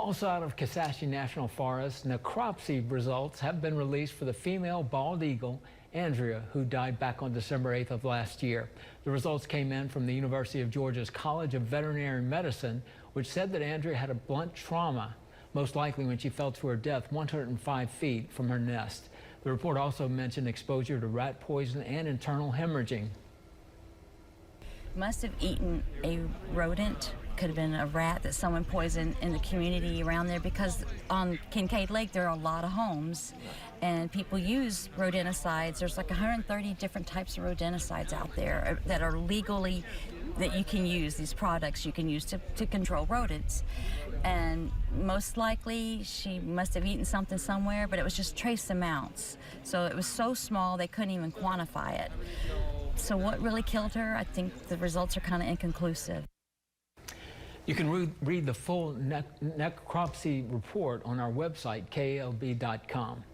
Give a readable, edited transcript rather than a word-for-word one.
Also out of Kisatchie National Forest, necropsy results have been released for the female bald eagle, Andrea, who died back on December 8th of last year. The results came in from the University of Georgia's College of Veterinary Medicine, which said that Andrea had a blunt trauma, most likely when she fell to her death 105 feet from her nest. The report also mentioned exposure to rat poison and internal hemorrhaging. Must have eaten a rodent. Could have been a rat that someone poisoned in the community around there, because on Kincaid Lake there are a lot of homes and people use rodenticides. There's like 130 different types of rodenticides out there that are legally, that you can use, these products you can use to control rodents. And most likely she must have eaten something somewhere, but it was just trace amounts. So it was so small they couldn't even quantify it. So what really killed her, I think the results are kind of inconclusive. You can read the full necropsy report on our website, KLB.com.